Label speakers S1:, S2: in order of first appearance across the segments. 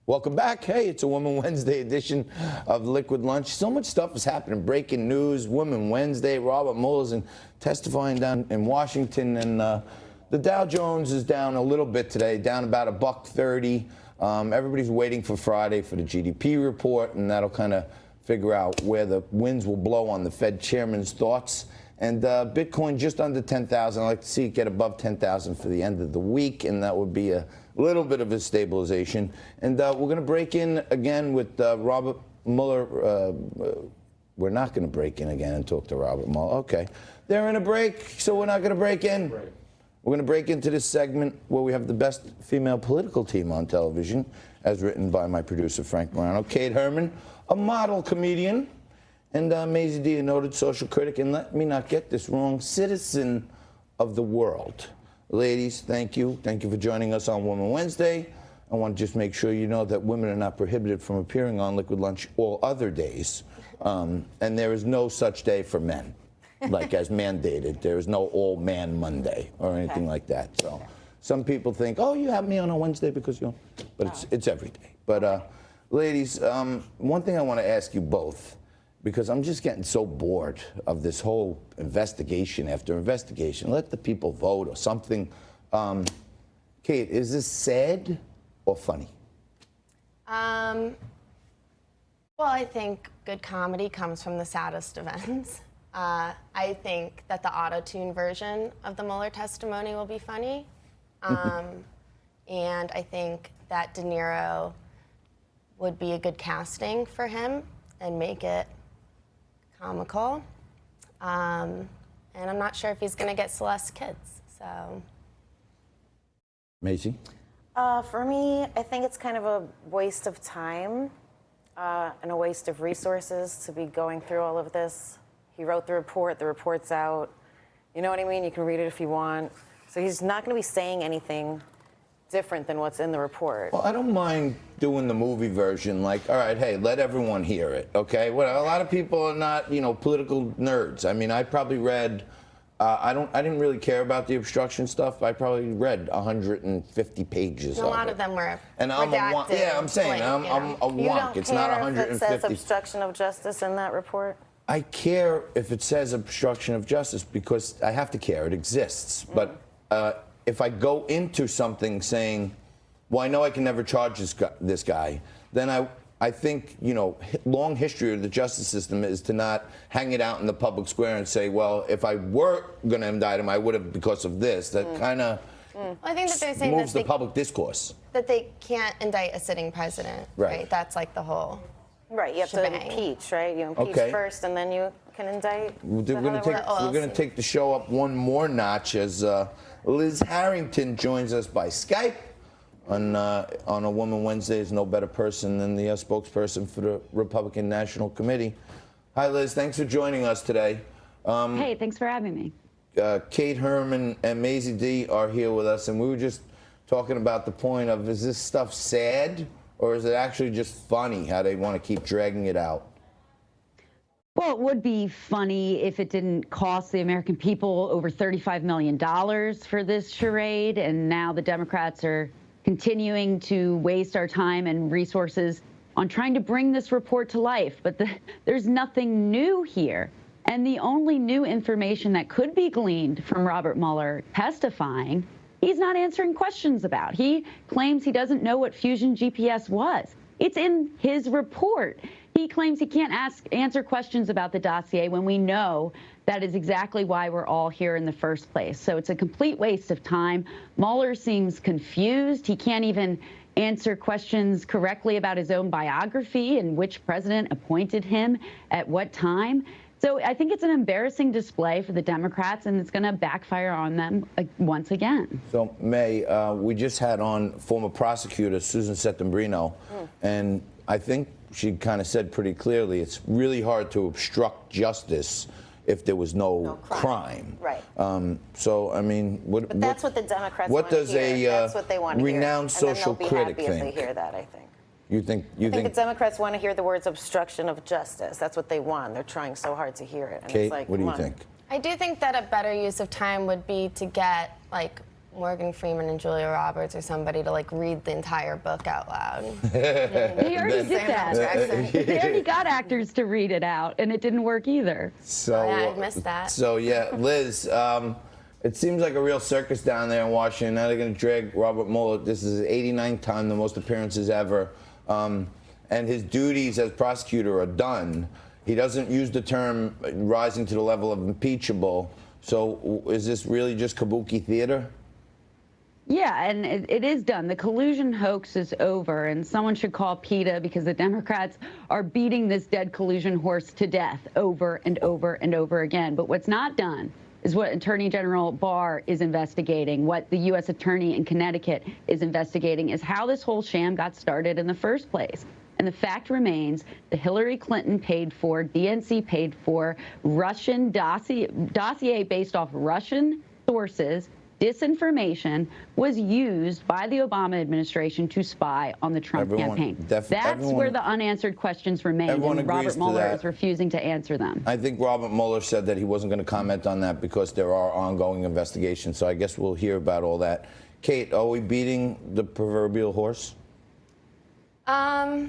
S1: Welcome back. Hey, it's a Woman Wednesday edition of Liquid Lunch. So much stuff is happening. Breaking news, Woman Wednesday, Robert Mueller's testifying down in Washington, and the Dow Jones is down a little bit today, down about $1.30. Everybody's waiting for Friday for the GDP report, and that'll kind of figure out where the winds will blow on the Fed chairman's thoughts. And Bitcoin just under 10,000. I'd like to see it get above 10,000 for the end of the week, and that would be a little bit of a stabilization. And we're going to break in again with Robert Mueller. We're not going to break in again and talk to Robert Mueller. Okay. They're in a break, so we're not going to break in. We're going to break into this segment where we have the best female political team on television, as written by my producer, Frank Morano. Kate Herman, a model comedian, and Mazie D, a noted social critic, and let me not get this wrong, citizen of the world. Ladies, thank you. Thank you for joining us on Woman Wednesday. I want to just make sure you know that women are not prohibited from appearing on Liquid Lunch all other days. And there is no such day for men, like as mandated. There is no all-man Monday or anything like that. So some people think, oh, you have me on a Wednesday because you know, but it's every day. But ladies, one thing I want to ask you both, because I'm just getting so bored of this whole investigation after investigation. Let the people vote or something. Kate, is this sad or funny?
S2: Well, I think good comedy comes from the saddest events. I think that the auto-tune version of the Mueller testimony will be funny. And I think that De Niro would be a good casting for him and make it comical, and I'm not sure if he's going to get Celeste's kids. So,
S1: Mazie?
S3: For me, I think it's kind of a waste of time and a waste of resources to be going through all of this. He wrote the report's out. You know what I mean? You can read it if you want. So he's not going to be saying anything different than what's in the report.
S1: Well, I don't mind doing the movie version, like, all right, hey, let everyone hear it, okay? Well, a lot of people are not, you know, political nerds. I mean, I probably read, I didn't really care about the obstruction stuff. I probably read 150 pages of it.
S2: A lot of them were
S1: and I'm
S2: redacted.
S1: Yeah, I'm saying, I'm a wonk. It's not 150.
S3: If it says obstruction of justice in that report?
S1: I care if it says obstruction of justice because I have to care. It exists. But if I go into something saying, well, I know I can never charge this guy, then I think, you know, long history of the justice system is to not hang it out in the public square and say, well, if I were going to indict him, I would have because of this. That kind of
S2: I think that they're saying
S1: moves
S2: that
S1: the public discourse.
S2: That they can't indict a sitting president, right? That's like the whole
S3: Right, you have to impeach, right? You impeach first, and then you can indict.
S1: We're going to take the show up one more notch as Liz Harrington joins us by Skype on a Woman Wednesday. Is no better person than the spokesperson for the Republican National Committee. Hi, Liz. Thanks for joining us today.
S4: Hey, thanks for having me.
S1: Kate Herman and Mazie D are here with us, and we were just talking about the point of, is this stuff sad, or is it actually just funny how they want to keep dragging it out?
S4: Well, it would be funny if it didn't cost the American people over $35 million for this charade, and now the Democrats are continuing to waste our time and resources on trying to bring this report to life. But there's nothing new here. And the only new information that could be gleaned from Robert Mueller testifying, he's not answering questions about. He claims he doesn't know what Fusion GPS was. It's in his report. He claims he can't answer questions about the dossier when we know that is exactly why we're all here in the first place. So it's a complete waste of time. Mueller seems confused. He can't even answer questions correctly about his own biography and which president appointed him at what time. So I think it's an embarrassing display for the Democrats, and it's going to backfire on them once again.
S1: So, May, we just had on former prosecutor Susan Settembrino, and I think she kind of said pretty clearly it's really hard to obstruct justice if there was no crime.
S3: Right.
S1: So, I mean,
S3: but that's what the Democrats want to hear. That's what they want to hear.
S1: Renowned social critic
S3: think? And then they'll be happy
S1: think?
S3: if they hear that, I think.
S1: You think
S3: I think the Democrats want to hear the words obstruction of justice. That's what they want. They're trying so hard to hear it. And
S1: Kate,
S3: it's like,
S1: what do you
S3: come on.
S1: think?
S2: I do think that a better use of time would be to get like Morgan Freeman and Julia Roberts or somebody to like read the entire book out loud.
S4: He already did that. They already got actors to read it out, and it didn't work either.
S1: So
S2: Yeah, I missed that.
S1: So yeah, Liz, it seems like a real circus down there in Washington. Now they're going to drag Robert Mueller. This is his 89th time, the most appearances ever, and his duties as prosecutor are done. He doesn't use the term rising to the level of impeachable. So is this really just kabuki theater?
S4: Yeah, and it is done. The collusion hoax is over, and someone should call PETA because the Democrats are beating this dead collusion horse to death over and over and over again. But what's not done is what Attorney General Barr is investigating, what the U.S. Attorney in Connecticut is investigating, is how this whole sham got started in the first place. And the fact remains that Hillary Clinton paid for, DNC paid for, Russian dossier based off Russian sources. Disinformation was used by the Obama administration to spy on the Trump campaign. That's where the unanswered questions remain, and Robert Mueller is refusing to answer them.
S1: I think Robert Mueller said that he wasn't going to comment on that because there are ongoing investigations, so I guess we'll hear about all that. Kate, are we beating the proverbial horse?
S2: I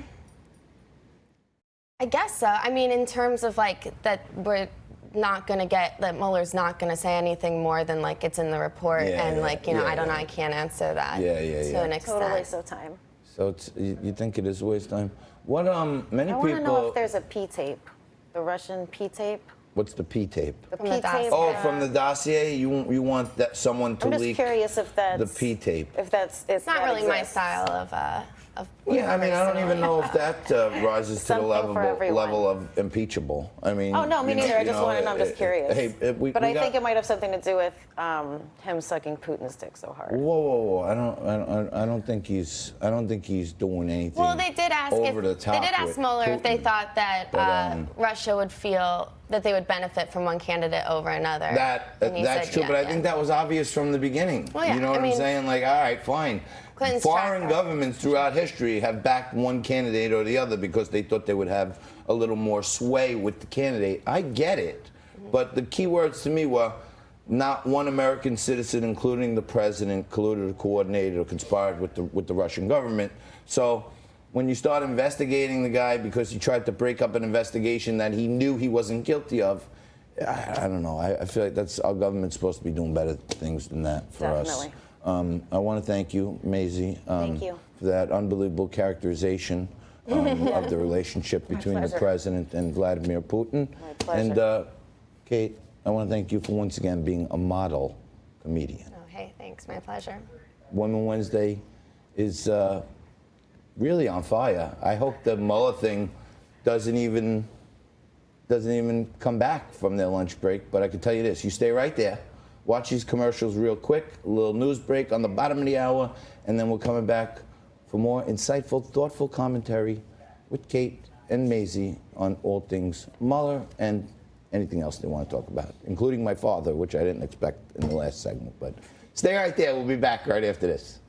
S2: guess so. I mean, in terms of like that we're not going to get, that Mueller's not going to say anything more than like it's in the report, and like, you know, I don't know, I can't answer that to an extent.
S3: Total waste of time.
S1: So it's, you think it is a waste of time? What many
S3: I
S1: people.
S3: want to know if there's a P tape, the Russian P tape.
S1: What's the P tape?
S3: The
S2: From
S3: P
S2: the dossier.
S3: tape.
S1: Oh, from the dossier. You want that someone to
S3: I'm just
S1: leak
S3: curious if that's
S1: the P tape.
S3: If that's
S2: It's not really my style of
S1: Yeah, I mean, I don't even know if that rises to the level of impeachable. I mean.
S3: Oh no, me neither. I just want to know. I'm just curious.
S1: Hey,
S3: but I think it might have something to do with him sucking Putin's dick so hard.
S1: Whoa! I don't think he's doing anything.
S2: Well, they did ask
S1: over the top.
S2: They did ask Mueller if they thought that Russia would feel that they would benefit from one candidate over another.
S1: That's true, but I think that was obvious from the beginning.
S2: Well, yeah,
S1: you know what I'm saying? Like, all right, fine.
S2: Clinton's
S1: Foreign governments throughout history have backed one candidate or the other because they thought they would have a little more sway with the candidate. I get it, but the key words to me were not one American citizen, including the president, colluded or coordinated or conspired with the Russian government. So when you start investigating the guy because he tried to break up an investigation that he knew he wasn't guilty of, I don't know. I feel like that's our government's supposed to be doing better things than that for us. I want to thank you, Mazie,
S3: thank you.
S1: for that unbelievable characterization of the relationship between the president and Vladimir Putin.
S3: My pleasure.
S1: And Kate, I want to thank you for once again being a model comedian.
S2: Oh, hey, thanks. My pleasure.
S1: Women Wednesday is really on fire. I hope the Mueller thing doesn't even come back from their lunch break. But I can tell you this: you stay right there. Watch these commercials real quick, a little news break on the bottom of the hour, and then we're coming back for more insightful, thoughtful commentary with Kate and Mazie on all things Mueller and anything else they want to talk about, including my father, which I didn't expect in the last segment. But stay right there. We'll be back right after this.